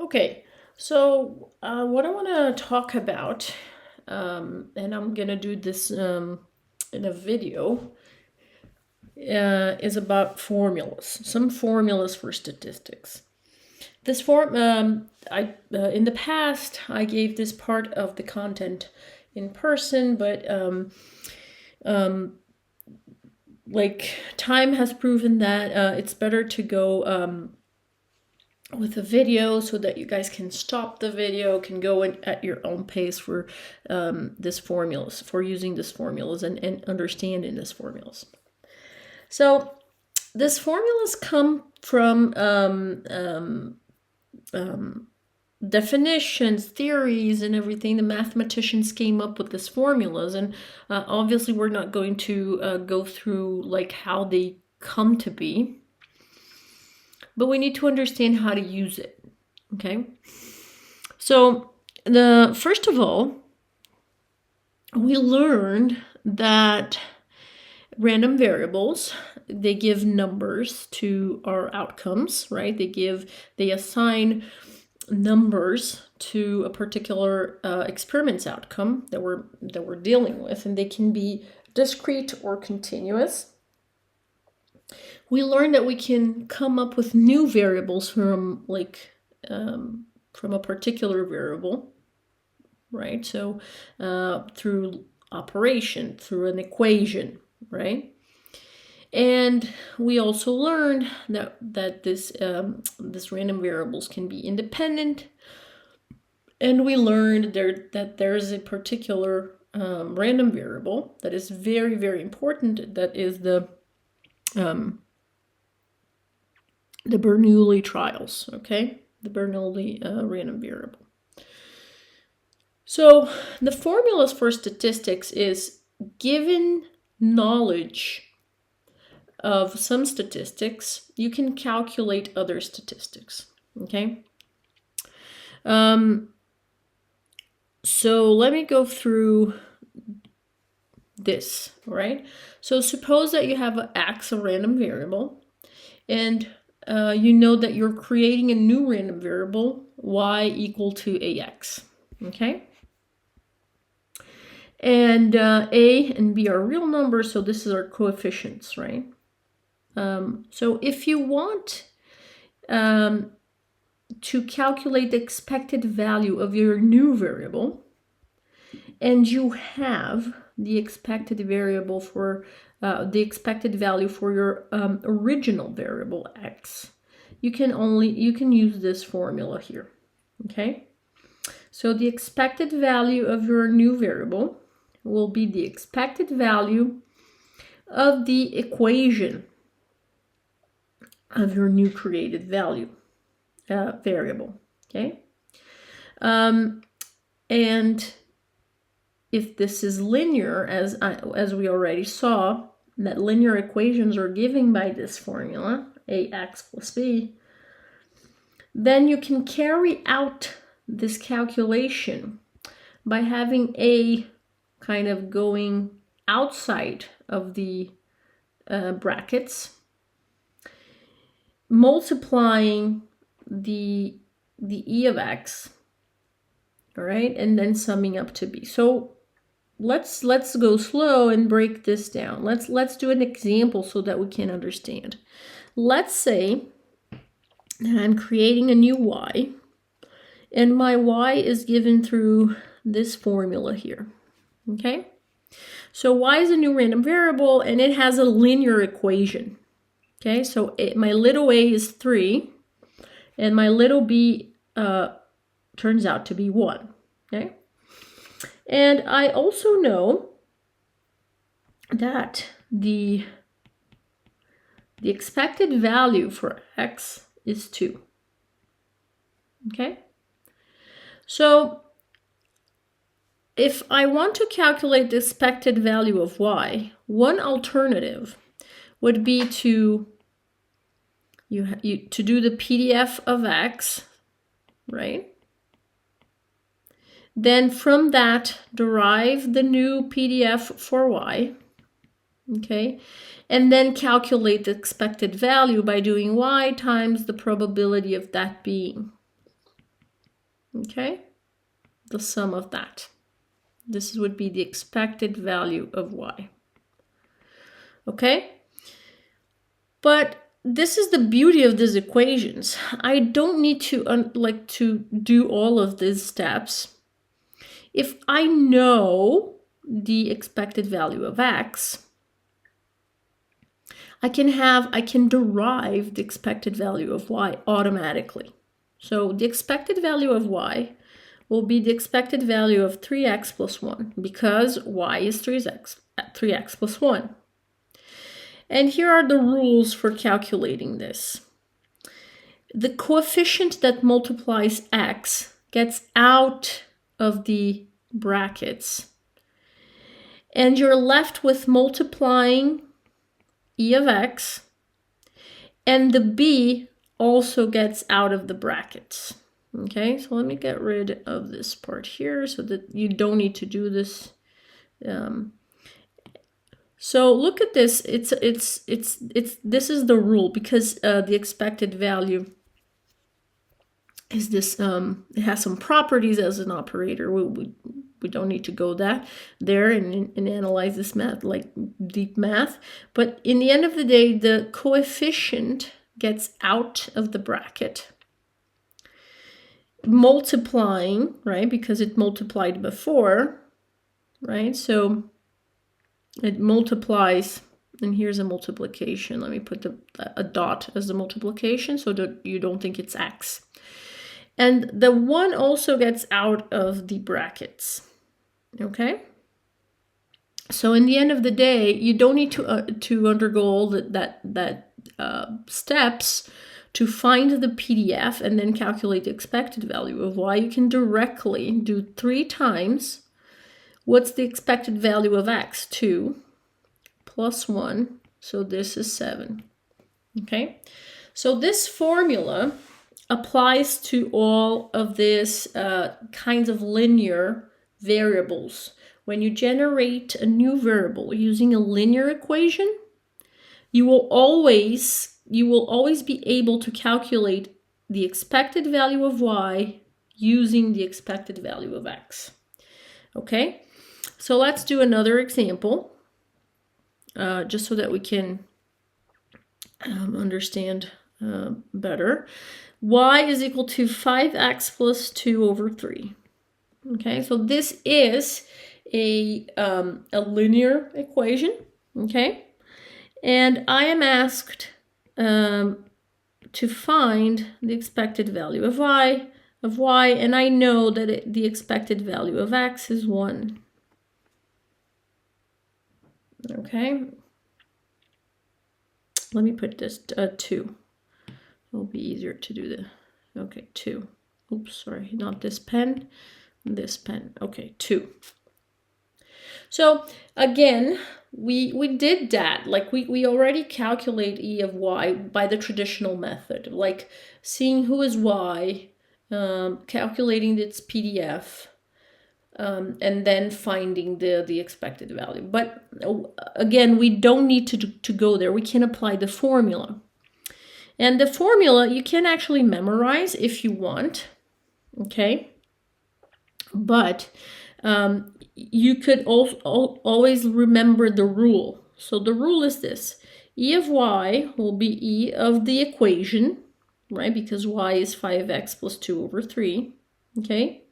Okay, so what I want to talk about, and I'm going to do this in a video, is about formulas, some formulas for statistics. This in the past, I gave this part of the content in person, but like time has proven that it's better to go with a video so that you guys can stop the video, can go in at your own pace for this formulas, for using these formulas and understanding these formulas. So these formulas come from definitions, theories, and everything. The mathematicians came up with these formulas, and obviously we're not going to go through like how they come to be, but we need to understand how to use it. Okay, so first of all, we learned that random variables, they give numbers to our outcomes, right? They assign numbers to a particular experiment's outcome that we're dealing with, and they can be discrete or continuous. We learned that we can come up with new variables from a particular variable, right? So through operation, through an equation, right? And we also learned that this random variables can be independent, and we learned that there's a particular random variable that is very, very important. That is the Bernoulli trials. Okay, the Bernoulli random variable. So the formulas for statistics is given knowledge of some statistics, you can calculate other statistics. Okay. So let me go through this, right? So suppose that you have x, a random variable, and you know that you're creating a new random variable, y equal to ax. Okay. And a and b are real numbers, so this is our coefficients, right? So if you want to calculate the expected value of your new variable, and you have the expected variable for the expected value for your original variable x, you can use this formula here. Okay, so the expected value of your new variable will be the expected value of the equation of your new created value variable. Okay, and if this is linear, as we already saw, that linear equations are given by this formula, ax plus b, then you can carry out this calculation by having a kind of going outside of the brackets, multiplying the e of x, all right, and then summing up to b. So let's go slow and break this down. Let's do an example so that we can understand. Let's say that I'm creating a new y, and my y is given through this formula here. Okay, so y is a new random variable, and it has a linear equation. Okay, so my little a is 3, and my little b turns out to be 1. Okay, and I also know that the expected value for x is 2. Okay, so if I want to calculate the expected value of y, one alternative would be to do the PDF of x, right? Then from that, derive the new PDF for y, okay? And then calculate the expected value by doing y times the probability of that being. okay? The sum of that. This would be the expected value of y, okay? But this is the beauty of these equations. I don't need to to do all of these steps. If I know the expected value of x, I can derive the expected value of y automatically. So the expected value of y will be the expected value of 3x plus 1 because y is 3x plus 1. And here are the rules for calculating this. The coefficient that multiplies x gets out of the brackets, and you're left with multiplying e of x, and the b also gets out of the brackets. Okay, so let me get rid of this part here so that you don't need to do this. So look at this. This is the rule, because the expected value is this. It has some properties as an operator. We don't need to go there and analyze this math, like deep math. But in the end of the day, the coefficient gets out of the bracket, multiplying, right? Because it multiplied before, right? So it multiplies, and here's a multiplication. Let me put a dot as the multiplication so that you don't think it's x. And the 1 also gets out of the brackets, okay? So in the end of the day, you don't need to undergo all that steps to find the PDF and then calculate the expected value of y. You can directly do 3 times. What's the expected value of x? 2 plus 1, so this is 7, okay? So this formula applies to all of these kinds of linear variables. When you generate a new variable using a linear equation, you will always be able to calculate the expected value of y using the expected value of x, okay? So let's do another example, just so that we can understand better. Y is equal to 5x plus 2 over 3. Okay, so this is a linear equation, okay? And I am asked to find the expected value of y, and I know that the expected value of x is 1. Okay, let me put this 2. It'll be easier to do the, okay, 2. Oops, sorry, not this pen, this pen. Okay, 2. So again, we did that. Like we already calculate e of y by the traditional method, like seeing who is y, calculating its PDF, and then finding the expected value. But again, we don't need to go there. We can apply the formula. And the formula you can actually memorize if you want, okay? But you could always remember the rule. So the rule is this: e of y will be e of the equation, right? Because y is 5x plus 2 over 3, okay?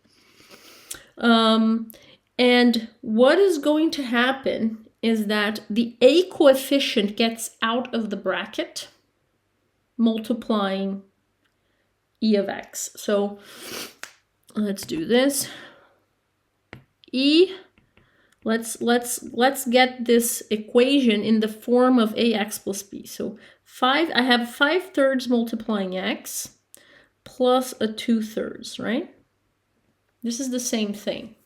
And what is going to happen is that the a coefficient gets out of the bracket, multiplying e of x. So let's do this. Let's get this equation in the form of ax plus b. So I have 5/3 multiplying x plus a 2/3, right? This is the same thing,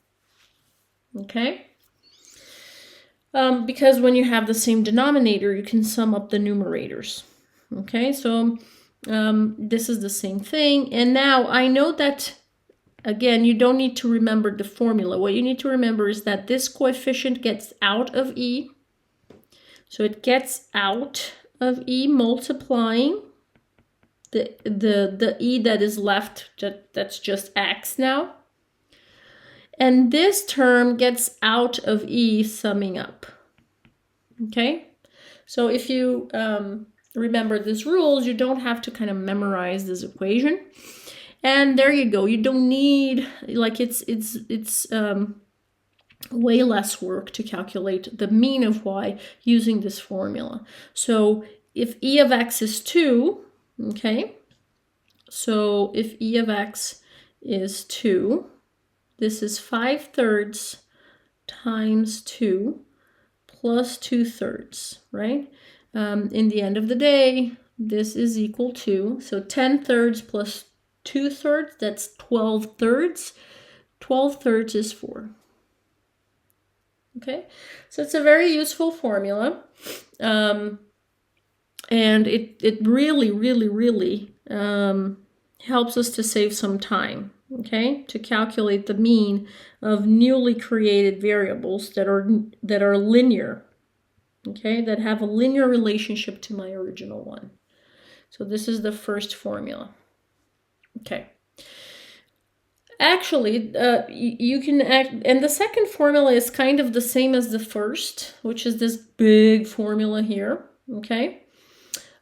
okay? Because when you have the same denominator, you can sum up the numerators. Okay, so this is the same thing. And now I know that, again, you don't need to remember the formula. What you need to remember is that this coefficient gets out of e. So it gets out of e multiplying the e that is left, that's just x now. And this term gets out of e summing up. Okay? So if you remember these rules, you don't have to kind of memorize this equation. And there you go. You don't need, like, it's way less work to calculate the mean of y using this formula. So if e of x is 2, okay, so if e of x is 2, this is 5/3 times 2 plus 2/3, right? In the end of the day, this is equal to, so 10/3 plus 2/3, that's 12/3. 12/3 is 4. Okay, so it's a very useful formula. And it really, really, really helps us to save some time, okay, to calculate the mean of newly created variables that are linear, okay, that have a linear relationship to my original one. So this is the first formula. Okay. Actually, you can act, and the second formula is kind of the same as the first, which is this big formula here. Okay.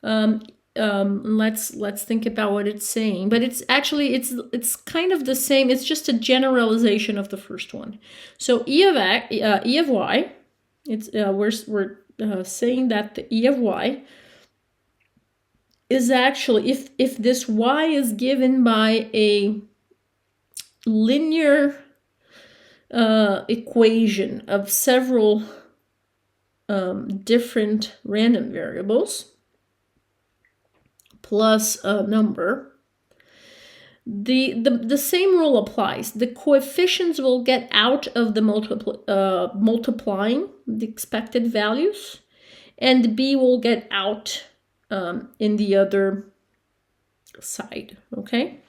Let's think about what it's saying, but it's actually it's kind of the same. It's just a generalization of the first one. So e of y, it's we're saying that the e of y is actually, if this y is given by a linear equation of several different random variables plus a number, the same rule applies. The coefficients will get out of the multiplying the expected values, and b will get out in the other side. Okay.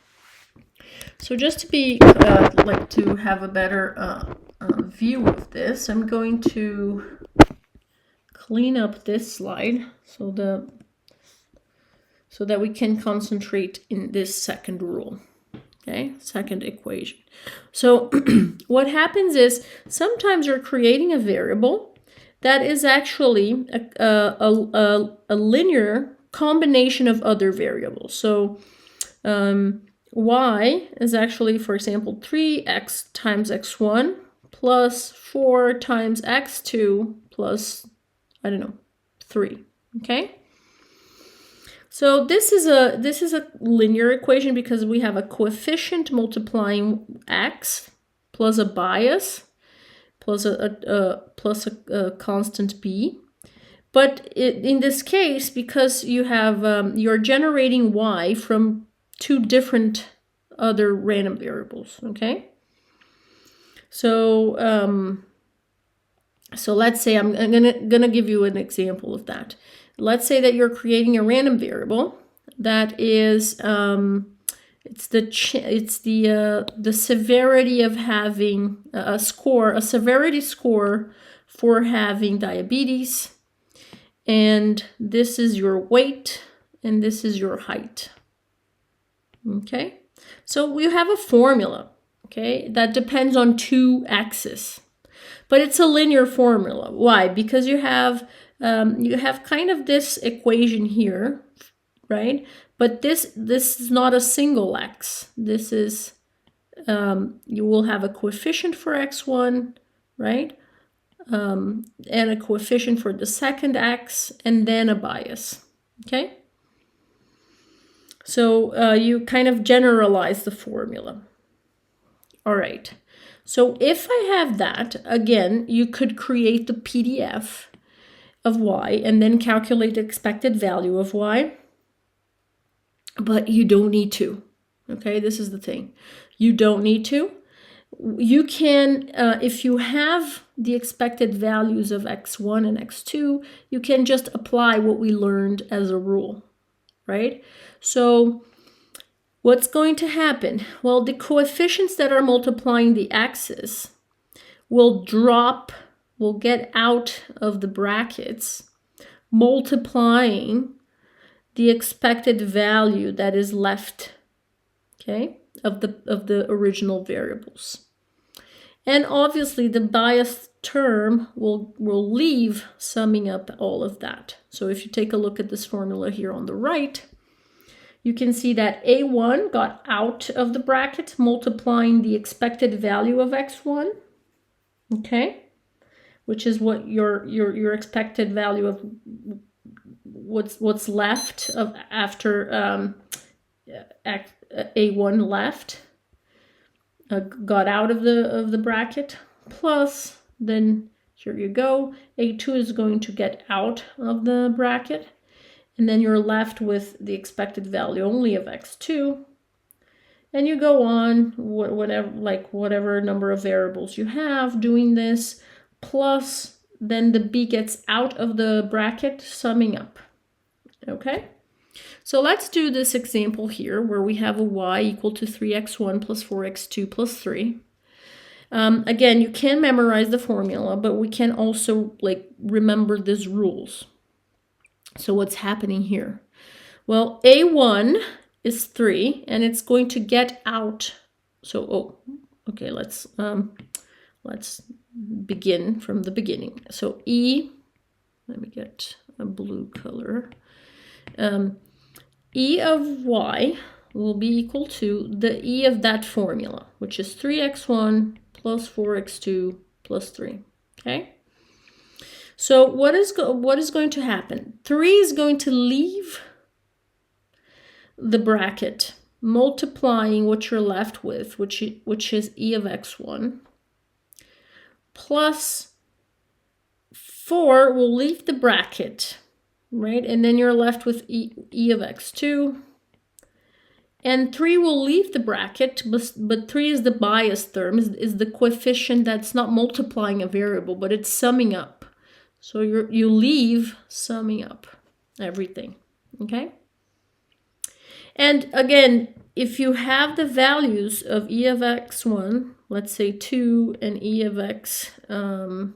So just to be like to have a better view of this, I'm going to clean up this slide so that we can concentrate in this second rule. Okay, second equation. So what happens is sometimes you're creating a variable that is actually a linear combination of other variables. So y is actually, for example, 3x times x1 plus 4 times x2 plus, I don't know, 3. Okay? So this is a linear equation because we have a coefficient multiplying x plus a bias plus a constant b. But in this case, because you have you're generating y from two different other random variables, okay? So so let's say I'm gonna give you an example of that. Let's say that you're creating a random variable that is it's the severity of having a severity score for having diabetes, and this is your weight and this is your height. Okay, so we have a formula, okay, that depends on two axes, but it's a linear formula. Why? Because you have kind of this equation here, right? But this is not a single x. This is you will have a coefficient for x1, right? And a coefficient for the second x, and then a bias. Okay. So you kind of generalize the formula. All right. So if I have that, again, you could create the PDF of y and then calculate the expected value of y. But you don't need to. Okay, this is the thing. You don't need to. You can, if you have the expected values of x1 and x2, you can just apply what we learned as a rule, right? So what's going to happen? Well, the coefficients that are multiplying the x's will get out of the brackets, multiplying the expected value that is left, okay, of the original variables. And obviously the biased term will leave summing up all of that. So if you take a look at this formula here on the right, you can see that A1 got out of the bracket, multiplying the expected value of x1, okay, which is what your expected value of what's left of after A1 left, got out of the bracket, plus then here you go, A2 is going to get out of the bracket, and then you're left with the expected value only of x2, and you go on whatever number of variables you have doing this, plus then the b gets out of the bracket, summing up. Okay, so let's do this example here where we have a y equal to 3x1 plus 4x2 plus 3. Again, you can memorize the formula, but we can also remember these rules. So what's happening here? Well, A1 is 3, and it's going to get out. So, okay, let's begin from the beginning. So let me get a blue color. E of y will be equal to the E of that formula, which is 3x1 plus 4x2 plus 3, okay? So what is going to happen? 3 is going to leave the bracket, multiplying what you're left with, which is E of x1, plus 4 will leave the bracket, right? And then you're left with E of x2. And 3 will leave the bracket, but 3 is the biased term, is the coefficient that's not multiplying a variable, but it's summing up. So you leave summing up everything, okay? And again, if you have the values of E of x1, let's say 2, and E of x, and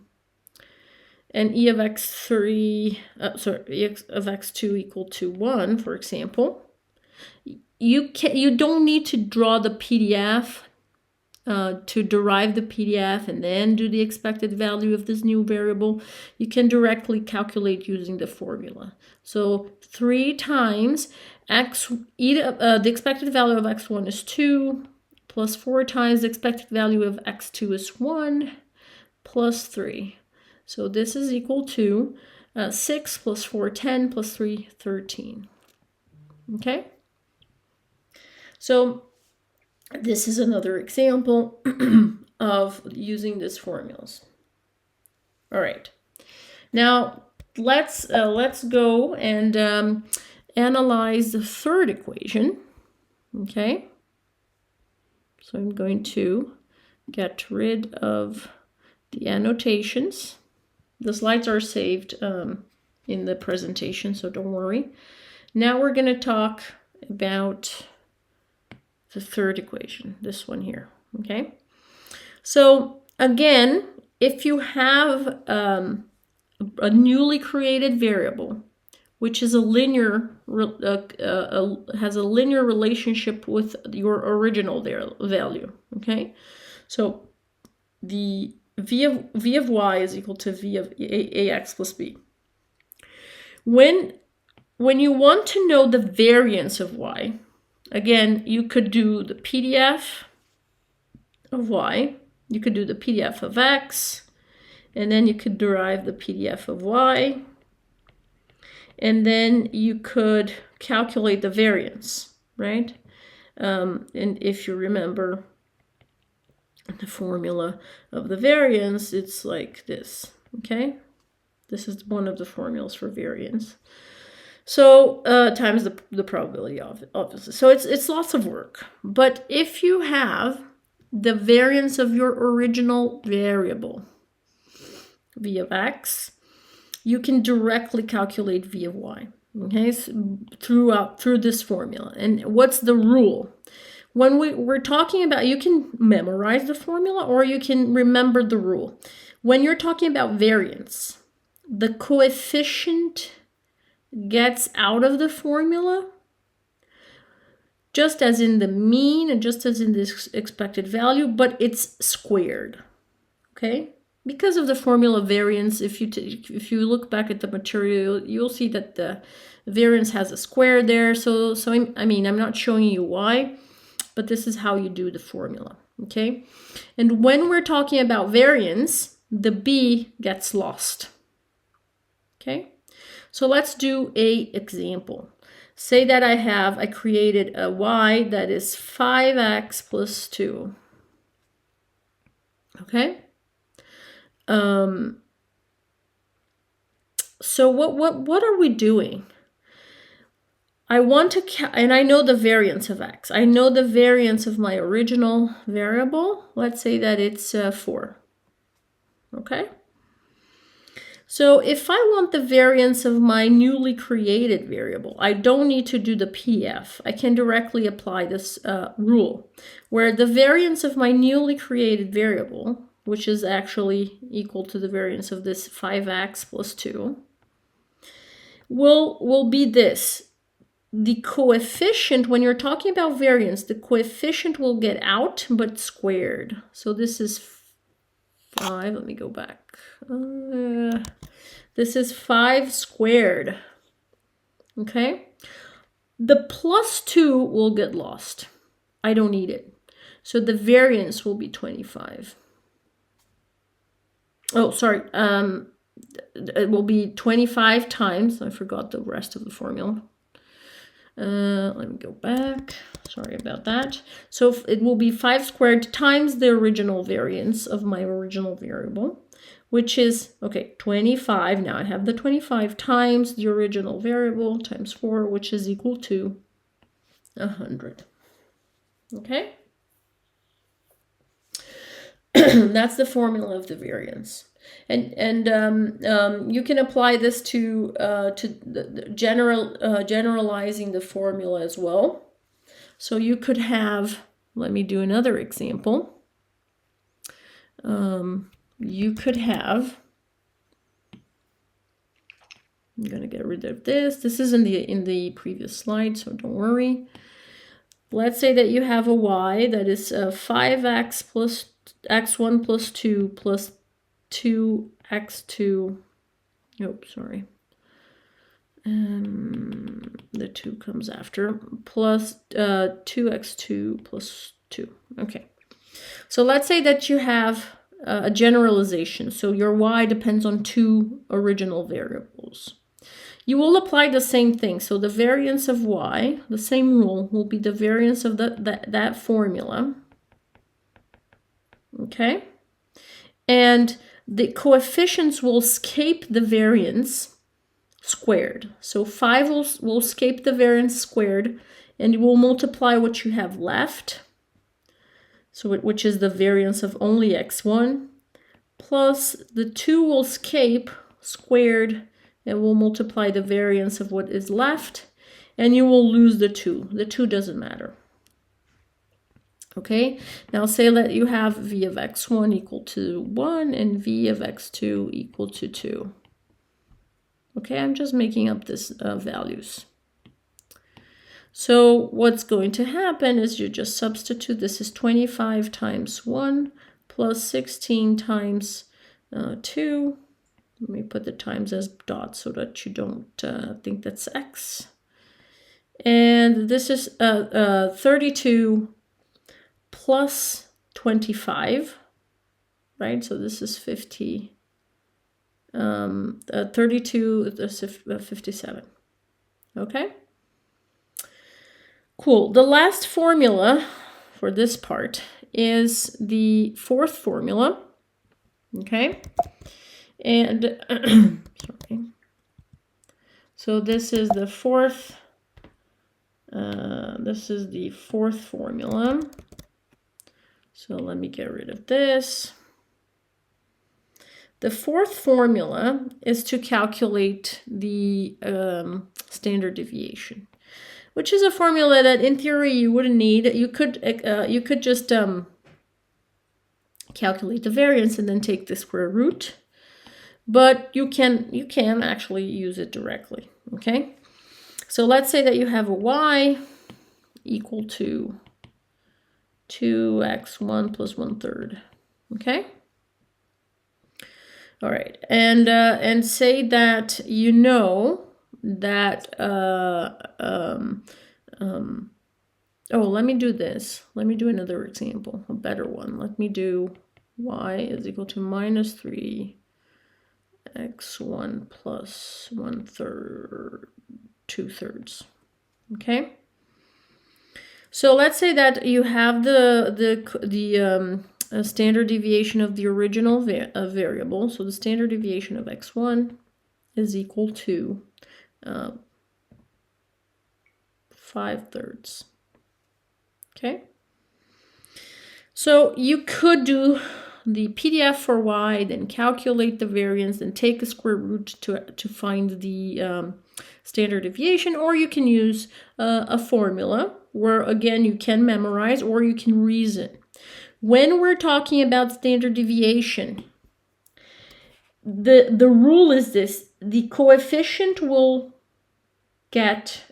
E of x3, E of x2 equal to 1, for example, you don't need to draw the PDF to derive the PDF and then do the expected value of this new variable. You can directly calculate using the formula. So 3 times the expected value of x1 is 2, plus 4 times the expected value of x2 is 1, plus 3. So this is equal to 6 plus 4, 10, plus 3, 13. Okay? So this is another example of using these formulas. All right. Now let's go and analyze the third equation. Okay. So I'm going to get rid of the annotations. The slides are saved in the presentation, so don't worry. Now we're going to talk about the third equation, this one here, okay? So again, if you have a newly created variable, which is has a linear relationship with your original value, okay? So the v of y is equal to v of ax plus b. When you want to know the variance of y, again, you could do the PDF of y, you could do the PDF of x, and then you could derive the PDF of y, and then you could calculate the variance, right? And if you remember the formula of the variance, it's like this, okay? This is one of the formulas for variance. So times the probability of it, obviously. So it's lots of work. But if you have the variance of your original variable, v of x, you can directly calculate v of y, okay, so through this formula. And what's the rule? When we're talking about, you can memorize the formula or you can remember the rule. When you're talking about variance, the coefficient gets out of the formula, just as in the mean and just as in this expected value, but it's squared, okay? Because of the formula variance, if you look back at the material, you'll see that the variance has a square there. So I mean, I'm not showing you why, but this is how you do the formula, okay? And when we're talking about variance, the b gets lost, okay? So let's do a example. Say that I created a y that is 5x plus 2, okay? So what are we doing? I want to, and I know the variance of x. I know the variance of my original variable. Let's say that it's 4, okay? So if I want the variance of my newly created variable, I don't need to do the PF. I can directly apply this rule, where the variance of my newly created variable, which is actually equal to the variance of this 5x plus 2, will be this. The coefficient, when you're talking about variance, the coefficient will get out, but squared. So this is 5, let me go back. This is 5 squared, okay? The plus 2 will get lost. I don't need it. So the variance will be 25. Oh, sorry. It will be 25 times, I forgot the rest of the formula. Let me go back. Sorry about that. So it will be 5 squared times the original variance of my original variable, which is, okay, 25. Now I have the 25 times the original variable times 4, which is equal to 100. Okay? That's the formula of the variance. And you can apply this to generalizing the formula as well. So you could have, let me do another example. You could have, I'm going to get rid of this. This is in the previous slide, so don't worry. Let's say that you have a y that is 5x plus x1 plus 2 plus 2x2, oops, sorry. The 2 comes after, plus 2x2 plus 2. Okay. So let's say that you have a generalization. So your y depends on 2 original variables. You will apply the same thing. So the variance of y, the same rule, will be the variance of that formula. Okay? And the coefficients will escape the variance squared. So 5 will escape the variance squared, and you will multiply what you have left, so which is the variance of only x1, plus the 2 will escape squared, and we'll multiply the variance of what is left, and you will lose the 2. The 2 doesn't matter. Okay, now say that you have v of x1 equal to 1 and v of x2 equal to 2. Okay, I'm just making up this values. So what's going to happen is you just substitute. This is 25 times 1 plus 16 times 2. Let me put the times as dots so that you don't think that's x. And this is 32 plus 25, right? So this is 50. 32, this is 57. Okay? Cool. The last formula for this part is the fourth formula. Okay? And sorry. So this is the fourth formula. So let me get rid of this. The fourth formula is to calculate the standard deviation, which is a formula that in theory you wouldn't need. You could just calculate the variance and then take the square root, but you can actually use it directly. Okay, so let's say that you have a y equal to 2x1 plus 1/3. Okay. All right, and say that you know that oh, let me do this. Let me do another example, a better one. Let me do y is equal to minus 3 x1 plus 1/3, 2/3. Okay. So let's say that you have the standard deviation of the original variable. So the standard deviation of x1 is equal to 5/3. Okay. So you could do the PDF for y, then calculate the variance, then take a square root to find the standard deviation, or you can use a formula where, again, you can memorize or you can reason. When we're talking about standard deviation, the rule is this: the coefficient will get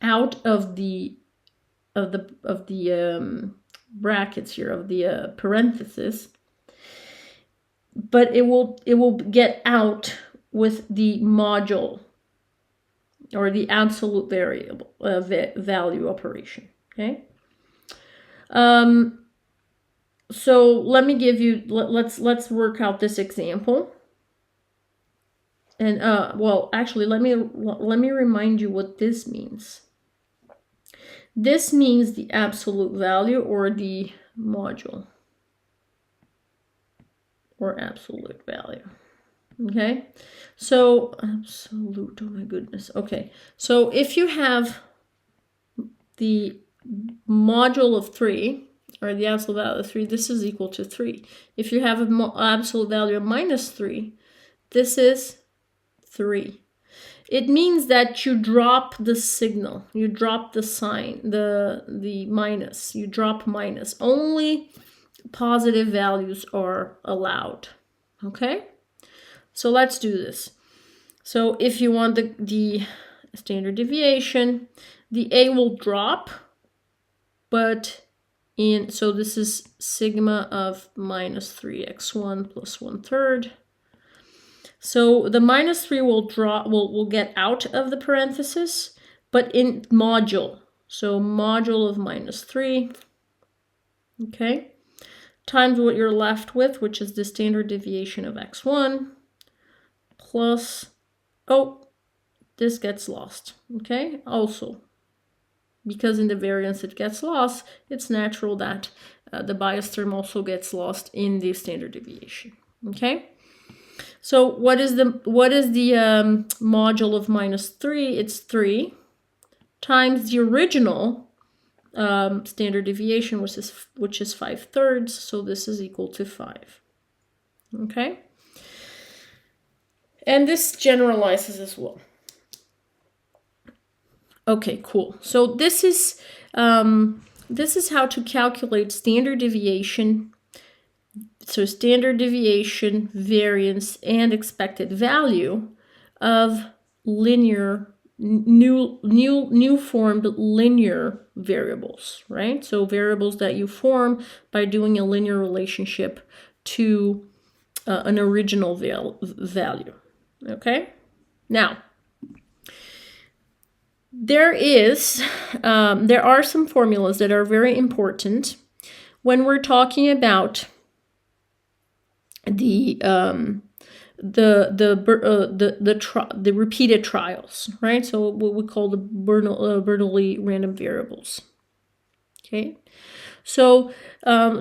out of the brackets here, of the parenthesis, but it will get out with the module or the absolute variable value operation. Okay. So let me give you. Let's work out this example. And well, actually, let me remind you what this means. This means the absolute value or the module or absolute value. Okay, so absolute, oh my goodness. Okay, so if you have the module of 3 or the absolute value of 3, this is equal to 3. If you have an absolute value of minus 3, this is 3. It means that you drop the signal, you drop the sign, the minus, you drop minus. Only positive values are allowed. Okay, so let's do this. So if you want the standard deviation, the a will drop, but so this is sigma of minus 3x1 plus 1/3. So the minus 3 will get out of the parenthesis, but in module. So module of minus 3, okay, times what you're left with, which is the standard deviation of x1, plus, oh, this gets lost, okay, also. Because in the variance it gets lost, it's natural that the bias term also gets lost in the standard deviation, okay? So what is the module of minus 3? It's 3 times the original standard deviation, which is 5/3. So this is equal to 5. Okay, and this generalizes as well. Okay, cool. So this is how to calculate standard deviation. So standard deviation, variance, and expected value of linear, new formed linear variables, right? So variables that you form by doing a linear relationship to an original value. Okay. Now, there are some formulas that are very important when we're talking about the repeated trials, right? So what we call the Bernoulli random variables. Okay, so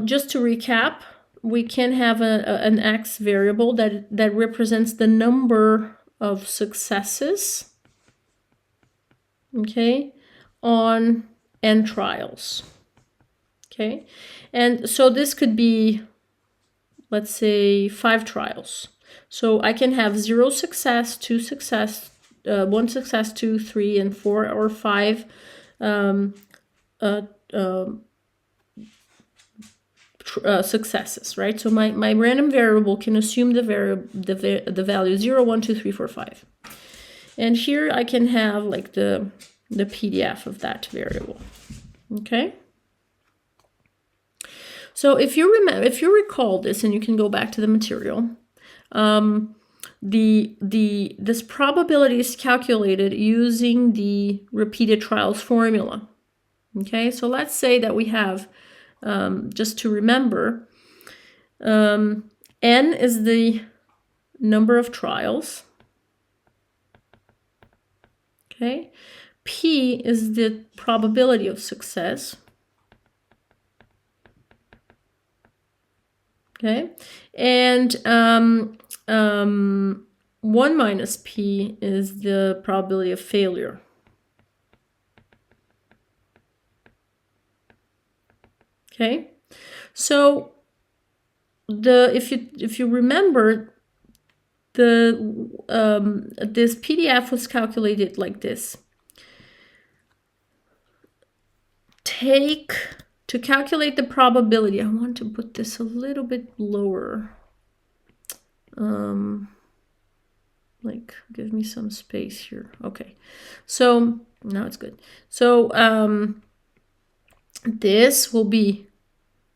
just to recap, we can have an x variable that represents the number of successes, okay, on n trials. Okay, and so this could be, let's say, 5 trials. So I can have 0 success, 2 success, 1 success, 2, 3, and 4 or successes, right? So my random variable can assume the value 0, 1, 2, 3, 4, 5. And here I can have like the PDF of that variable. Okay? So if you recall this, and you can go back to the material, this probability is calculated using the repeated trials formula. Okay, so let's say that we have, just to remember, n is the number of trials. Okay, p is the probability of success. Okay, and 1 minus p is the probability of failure. Okay, so if you remember, this PDF was calculated like this. To calculate the probability, I want to put this a little bit lower. Like, give me some space here. Okay, so now it's good. So this will be,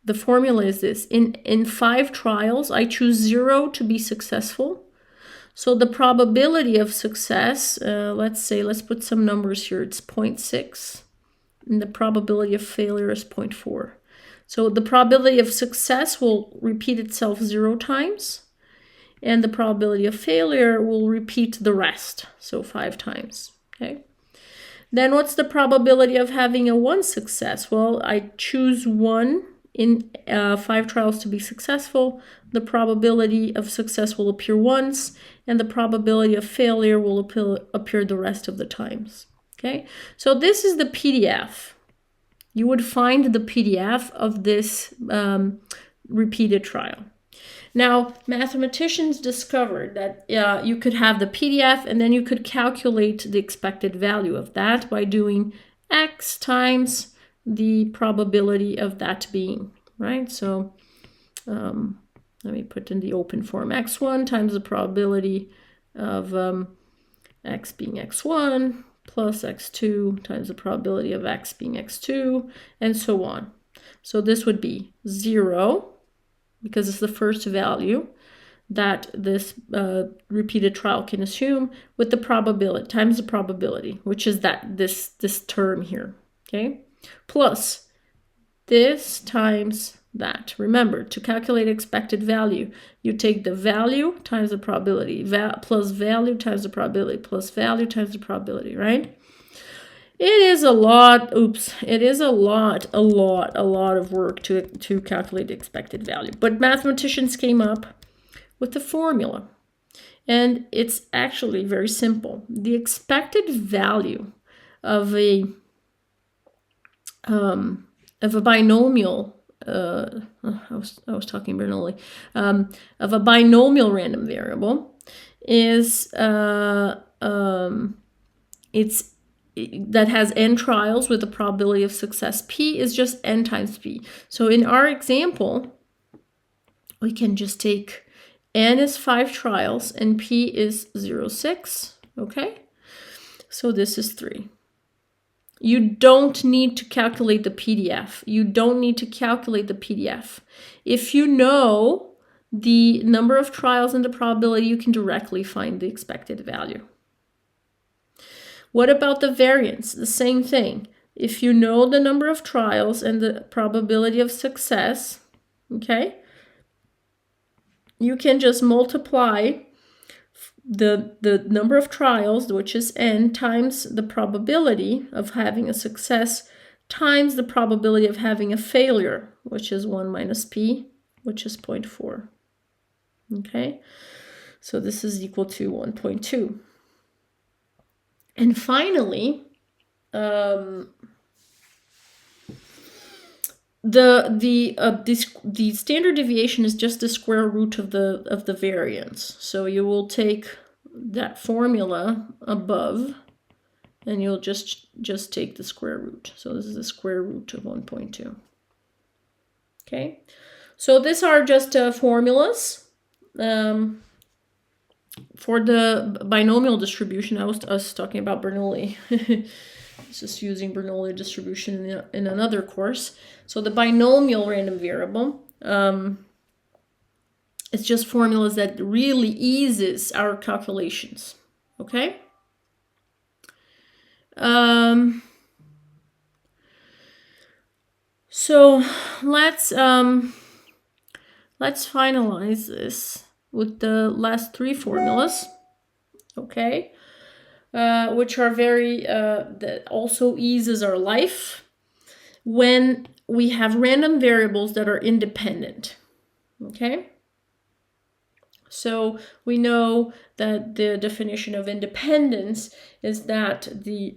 the formula is this. In 5 trials, I choose 0 to be successful. So the probability of success, let's put some numbers here. It's 0.6. And the probability of failure is 0.4. So the probability of success will repeat itself 0 times. And the probability of failure will repeat the rest, so 5 times. Okay. Then what's the probability of having a 1 success? Well, I choose 1 in 5 trials to be successful. The probability of success will appear once, and the probability of failure will appear the rest of the times. Okay, so this is the PDF. You would find the PDF of this repeated trial. Now, mathematicians discovered that you could have the PDF, and then you could calculate the expected value of that by doing x times the probability of that being, right? So let me put in the open form, x1 times the probability of x being x1 plus x2 times the probability of x being x2, and so on. So this would be 0, because it's the first value that this repeated trial can assume, with the probability times the probability, which is this term here, okay? Plus this times that. Remember, to calculate expected value, you take the value times the probability, plus value times the probability, plus value times the probability, right? It is a lot, it is a lot of work to calculate the expected value. But mathematicians came up with a formula, and it's actually very simple. The expected value of a binomial, I was talking Bernoulli, of a binomial random variable is that has n trials with a probability of success. P is just n times p. So in our example, we can just take n is 5 trials and p is 0.6. Okay, so this is 3. You don't need to calculate the PDF. You don't need to calculate the PDF. If you know the number of trials and the probability, you can directly find the expected value. What about the variance? The same thing. If you know the number of trials and the probability of success, okay, you can just multiply the number of trials, which is n, times the probability of having a success, times the probability of having a failure, which is 1 minus p, which is 0.4. Okay, so this is equal to 1.2. And finally, the standard deviation is just the square root of the variance. So you will take that formula above, and you'll just take the square root. So this is the square root of 1.2. Okay, So these are just formulas for the binomial distribution. I was talking about Bernoulli. Just using Bernoulli distribution in another course. So the binomial random variable, it's just formulas that really eases our calculations. Okay. So let's finalize this with the last three formulas. Okay. Which are very, that also eases our life when we have random variables that are independent. Okay. So we know that the definition of independence is that the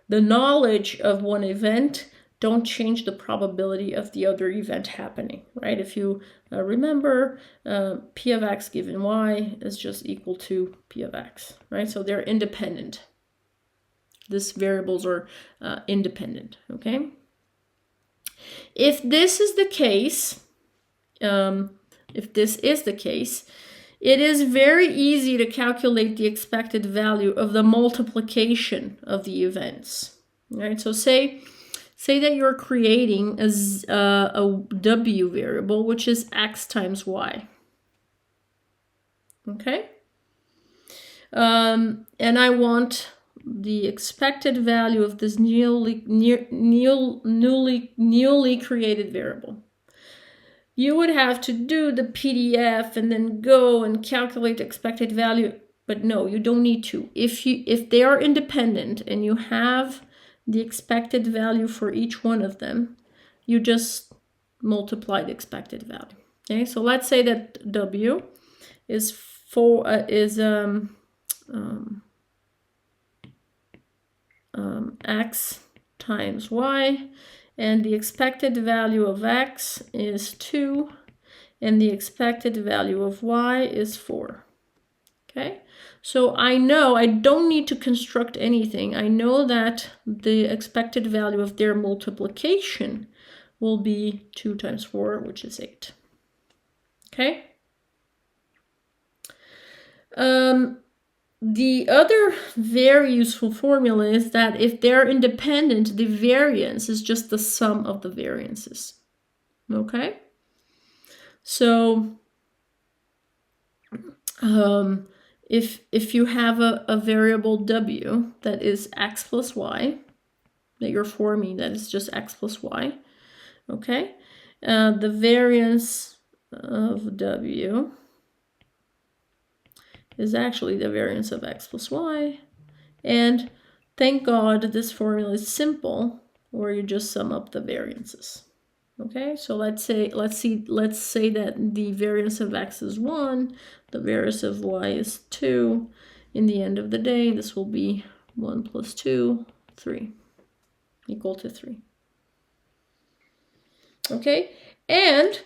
knowledge of one event don't change the probability of the other event happening, right? If you remember, P of x given y is just equal to P of x, right? So they're independent. These variables are independent, okay? If this is the case, it is very easy to calculate the expected value of the multiplication of the events. Right? So say that you're creating a w variable, which is x times y. Okay? And I want the expected value of this newly created variable. You would have to do the PDF and then go and calculate the expected value. But no, you don't need to. If they are independent and you have the expected value for each one of them, you just multiply the expected value. Okay, so let's say that W is x times y, and the expected value of x is 2, and the expected value of y is 4. Okay, so I know I don't need to construct anything. I know that the expected value of their multiplication will be 2 times 4, which is 8. Okay. The other very useful formula is that if they're independent, the variance is just the sum of the variances. Okay? So if you have a variable w that is x plus y, that you're forming that is just x plus y, okay? The variance of w is actually the variance of x plus y. And thank God this formula is simple, where you just sum up the variances. Okay, so let's say that the variance of x is 1, the variance of y is 2. In the end of the day, this will be 1 plus 2, 3, equal to 3. Okay, and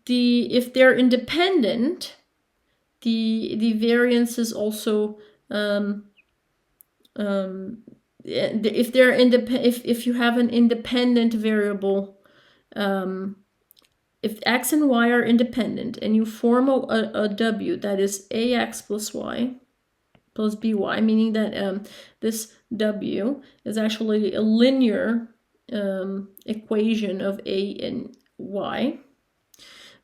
if they're independent, the variance is also if they're if you have an independent variable, if x and y are independent and you form a w that is ax plus y plus by, meaning that this w is actually a linear equation of a and y,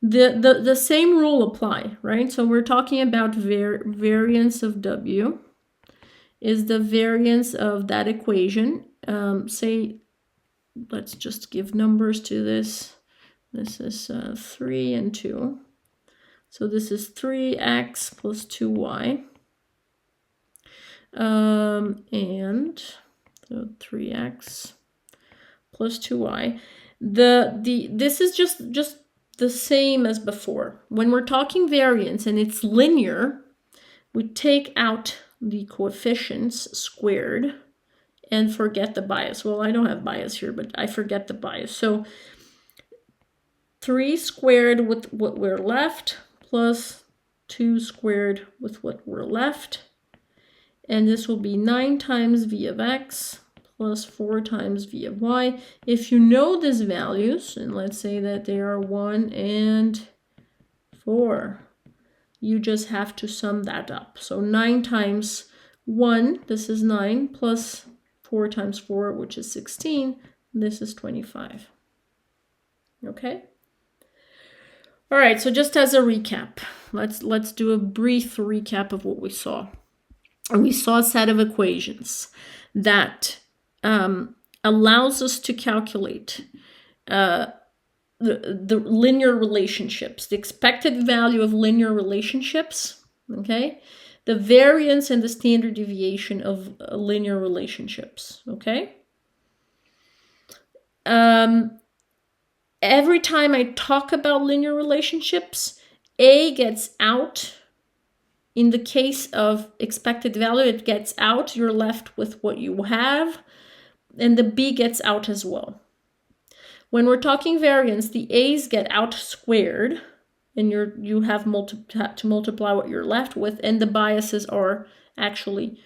the same rule apply, right? So we're talking about variance of w is the variance of that equation. Say, let's just give numbers to this. This is 3 and 2. So this is 3x plus 2y. And so 3x plus 2y. This is just the same as before. When we're talking variance and it's linear, we take out the coefficients squared and forget the bias. Well, I don't have bias here, but I forget the bias. So 3 squared with what we're left plus 2 squared with what we're left. And this will be 9 times v of x plus 4 times v of y. If you know these values, and let's say that they are 1 and 4, you just have to sum that up. So 9 times 1, this is 9, plus 4 times 4, which is 16, this is 25. Okay? All right, so just as a recap, let's do a brief recap of what we saw. And we saw a set of equations that allows us to calculate the linear relationships, the expected value of linear relationships, okay? The variance and the standard deviation of linear relationships, okay? Every time I talk about linear relationships, A gets out. In the case of expected value, it gets out. You're left with what you have, and the B gets out as well. When we're talking variance, the A's get out squared, and you have to multiply what you're left with, and the biases are actually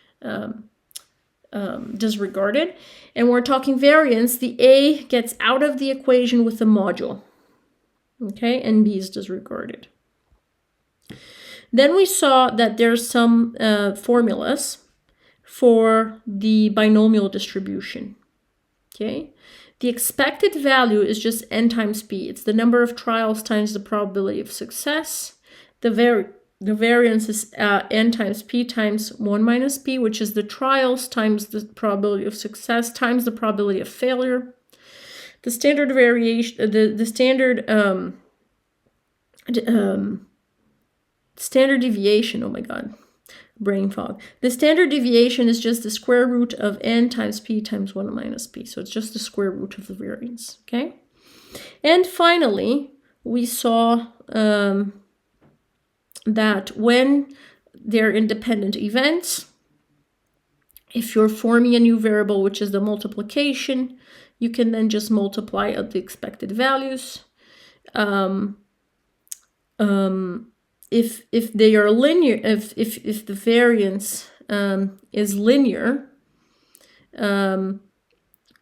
disregarded. And we're talking variance, the A gets out of the equation with the module, okay, and B is disregarded. Then we saw that there's some formulas for the binomial distribution, okay? The expected value is just n times p. It's the number of trials times the probability of success. The variance is n times p times 1 minus p, which is the trials times the probability of success times the probability of failure. The standard variation, the standard deviation, oh my god, brain fog. The standard deviation is just the square root of n times p times 1 minus p. So it's just the square root of the variance, okay? And finally, we saw that when they're independent events, if you're forming a new variable, which is the multiplication, you can then just multiply out the expected values. If they are linear, if the variance is linear,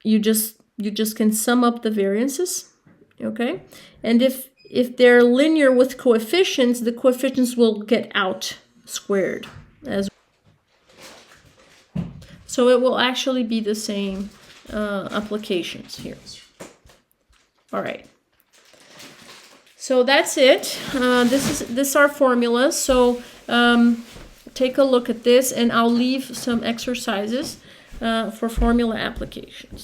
you just can sum up the variances, okay? And if they're linear with coefficients, the coefficients will get out squared as well. So it will actually be the same applications here. All right. So that's it. This are formulas. So take a look at this, and I'll leave some exercises for formula applications.